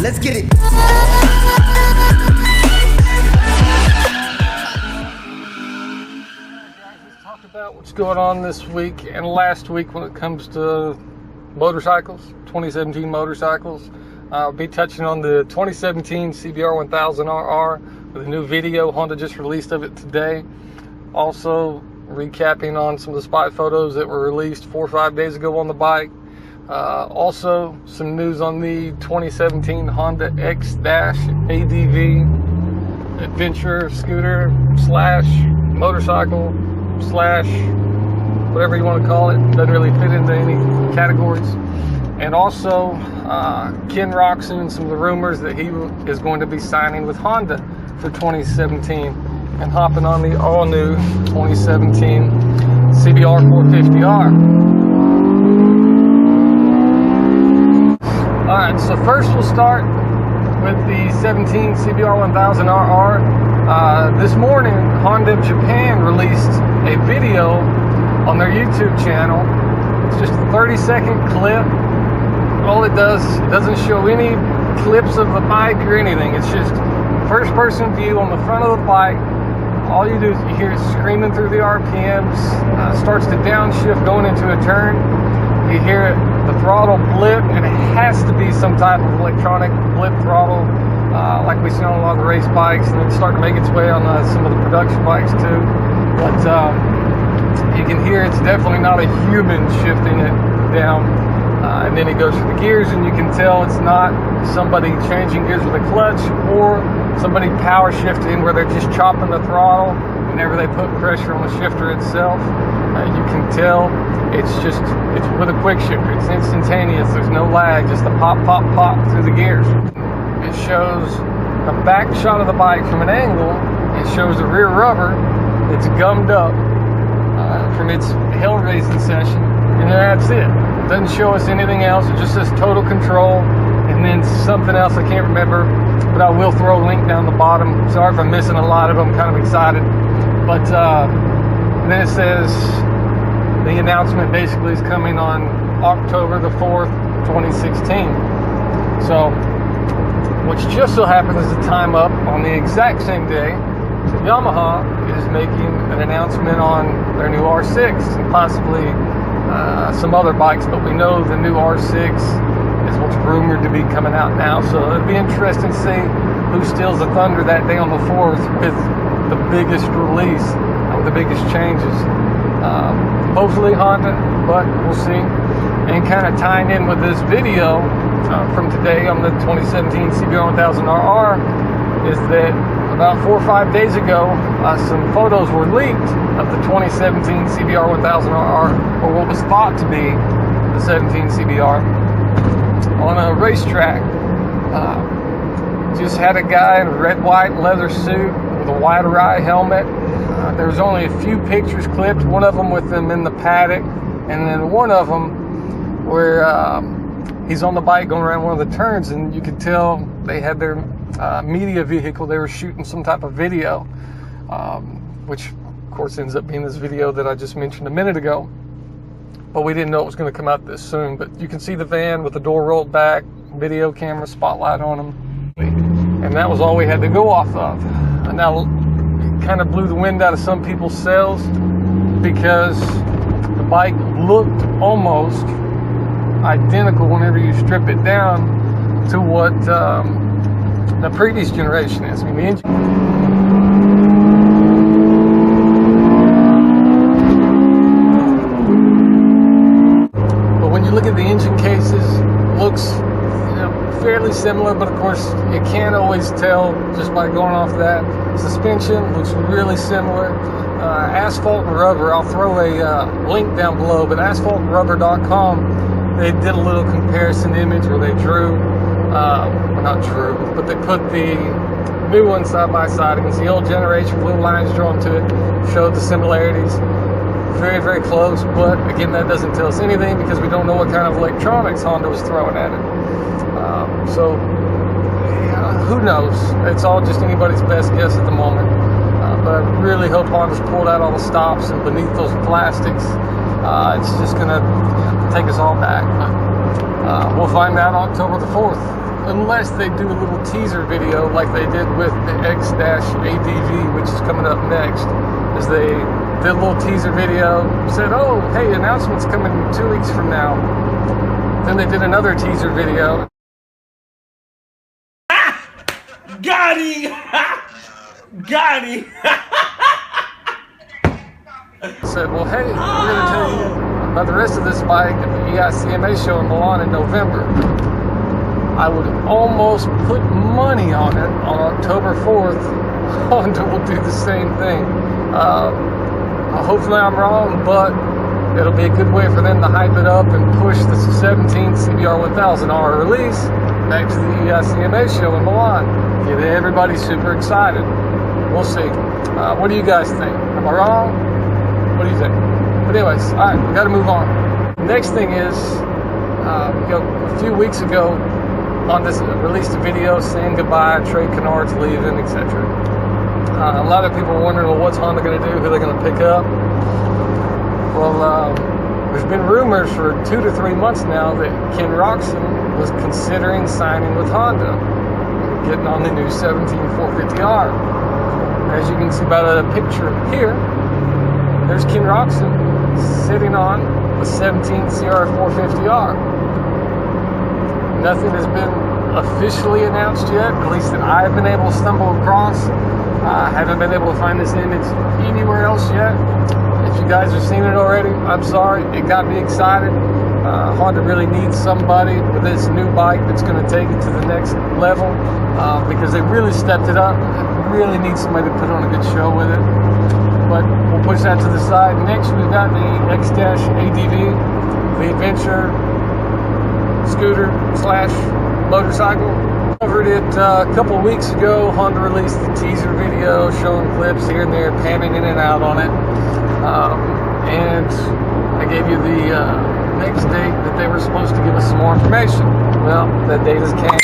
Let's get it. Let's talk about what's going on this week and last week when it comes to motorcycles, 2017 motorcycles. I'll be touching on the 2017 CBR1000RR with a new video. Honda just released of it today. Also recapping on some of the spot photos that were released 4 or 5 days ago on the bike. Also some news on the 2017 Honda X-ADV adventure scooter slash motorcycle slash whatever you want to call it. Doesn't really fit into any categories. And also Ken Roczen and some of the rumors that he is going to be signing with Honda for 2017 and hopping on the all-new 2017 CBR450R. Alright, so first we'll start with the 17 CBR1000RR. This morning, Honda of Japan released a video on their YouTube channel. It's just a 30-second clip. All it does, it doesn't show any clips of the bike or anything. It's just first-person view on the front of the bike. All you do is you hear it screaming through the RPMs, starts to downshift going into a turn. You hear it, the throttle blip, and it has to be some type of electronic blip throttle, like we see on a lot of the race bikes, and it's starting to make its way on some of the production bikes too. But you can hear it's definitely not a human shifting it down. And then it goes through the gears, and you can tell it's not somebody changing gears with a clutch or somebody power shifting where they're just chopping the throttle whenever they put pressure on the shifter itself. You can tell it's with a quick shifter. It's instantaneous. There's no lag, just the pop, pop, pop through the gears. It shows a back shot of the bike from an angle. It shows the rear rubber. It's gummed up from its hell raising session, and that's it. It doesn't show us anything else. It just says total control, and then something else I can't remember, but I will throw a link down the bottom. Sorry if I'm missing a lot of them. I'm kind of excited. But then it says the announcement basically is coming on October the 4th, 2016. So, which just so happens is the time up on the exact same day Yamaha is making an announcement on their new R6 and possibly some other bikes, but we know the new R6 is what's rumored to be coming out now. So it'll be interesting to see who steals the thunder that day on the 4th with the biggest release, with the biggest changes. Hopefully Honda, but we'll see. And kind of tying in with this video from today on the 2017 CBR1000RR is that about 4 or 5 days ago, some photos were leaked of the 2017 CBR1000RR, or what was thought to be the 17 CBR, on a racetrack. Just had a guy in a red, white leather suit with a wide eye helmet. There was only a few pictures clipped, one of them with him in the paddock, and then one of them where he's on the bike going around one of the turns, and you could tell they had their media vehicle. They were shooting some type of video, which of course ends up being this video that I just mentioned a minute ago, but we didn't know it was going to come out this soon. But you can see the van with the door rolled back, video camera spotlight on them, and that was all we had to go off of. And now it kind of blew the wind out of some people's sails, because the bike looked almost identical whenever you strip it down to what the previous generation is. I mean, the engine. But when you look at the engine cases, it looks fairly similar, but of course you can't always tell just by going off that. Suspension looks really similar. Asphalt and Rubber, I'll throw a link down below, but asphaltandrubber.com, they did a little comparison image where they drew, well, not drew, but they put the new one side by side against the old generation with little lines drawn to it, showed the similarities. Very, very close, but again, that doesn't tell us anything because we don't know what kind of electronics Honda was throwing at it. So, who knows? It's all just anybody's best guess at the moment. But I really hope Honda's pulled out all the stops, and beneath those plastics, it's just going to take us all back. But we'll find out October the 4th. unless they do a little teaser video like they did with the X-ADV, which is coming up next, as they did a little teaser video, said, oh, hey, announcement's coming 2 weeks from now. Then they did another teaser video. Got him! Got him! Said, well, hey, we're going to tell you about the rest of this bike at the EICMA show in Milan in November. I would almost put money on it on October 4th. Honda will do the same thing. Hopefully I'm wrong, but it'll be a good way for them to hype it up and push the 17 CBR1000RR release back to the EICMA show in Milan. Get everybody super excited. We'll see. What do you guys think? Am I wrong? What do you think? But anyways, all right, we got to move on. Next thing is, a few weeks ago, Honda released a video saying goodbye, Trey Canard's leaving, etc. A lot of people are wondering, well, what's Honda going to do? Who are they going to pick up? Well, there's been rumors for 2 to 3 months now that Ken Roczen was considering signing with Honda, getting on the new 17450R. As you can see by the picture here, there's Ken Roczen sitting on the 17 CRF450R. Nothing has been officially announced yet, at least that I've been able to stumble across. I haven't been able to find this image anywhere else yet. If you guys have seen it already, I'm sorry. It got me excited. Honda really needs somebody with this new bike that's going to take it to the next level, because they really stepped it up. Really need somebody to put on a good show with it. But we'll push that to the side. Next, we've got the X-ADV, the adventure scooter / motorcycle. Covered it a couple weeks ago. Honda released the teaser video showing clips here and there, panning in and out on it. And I gave you the next date that they were supposed to give us some more information. Well, that date has came.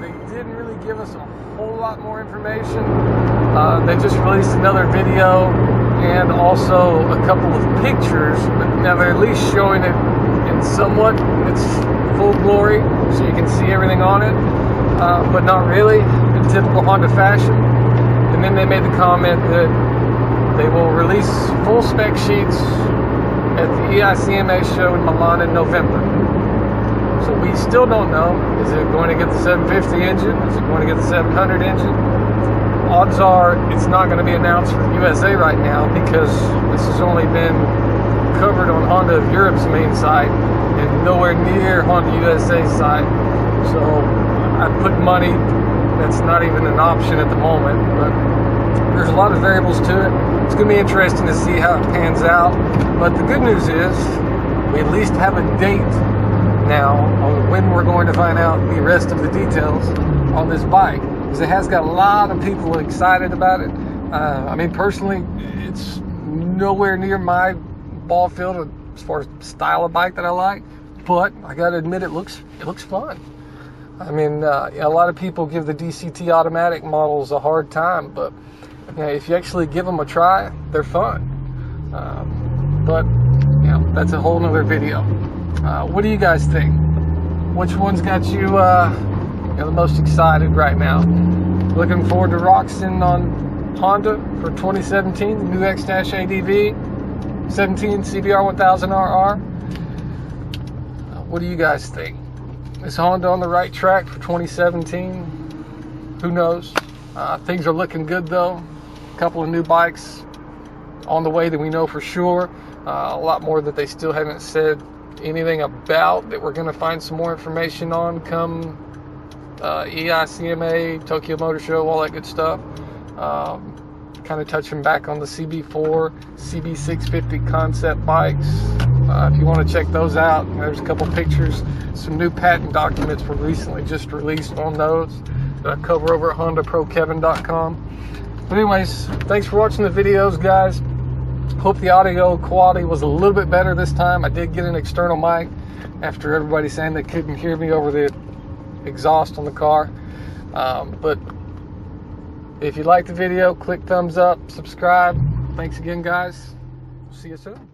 They didn't really give us a whole lot more information. They just released another video and also a couple of pictures, but now they're at least showing it in somewhat its full glory, so you can see everything on it, but not really in typical Honda fashion. And then they made the comment that they will release full spec sheets at the EICMA show in Milan in November. So we still don't know. Is it going to get the 750 engine? Is it going to get the 700 engine? Odds are it's not going to be announced for the USA right now, because this has only been covered on Honda of Europe's main site and nowhere near Honda USA's site. So I put money, that's not even an option at the moment, but there's a lot of variables to it. It's going to be interesting to see how it pans out. But the good news is we at least have a date now on when we're going to find out the rest of the details on this bike, because it has got a lot of people excited about it. I mean, personally, it's nowhere near my ball field as far as style of bike that I like, but I gotta admit, it looks fun. I mean, a lot of people give the DCT automatic models a hard time, but if you actually give them a try, they're fun. But that's a whole nother video. What do you guys think? Which one's got you, the most excited right now? Looking forward to Roczen on Honda for 2017, the new X-ADV 17 CBR1000RR. What do you guys think? Is Honda on the right track for 2017? Who knows? Things are looking good though. A couple of new bikes on the way that we know for sure. A lot more that they still haven't said anything about, that we're going to find some more information on come EICMA, Tokyo Motor Show, all that good stuff. Kind of touching back on the CB4, CB650 concept bikes. If you want to check those out, there's a couple pictures. Some new patent documents were recently just released on those that I cover over at HondaProKevin.com. But anyways, thanks for watching the videos, guys. Hope the audio quality was a little bit better this time. I did get an external mic after everybody saying they couldn't hear me over the exhaust on the car. But if you liked the video, click thumbs up, subscribe. Thanks again, guys. See you soon.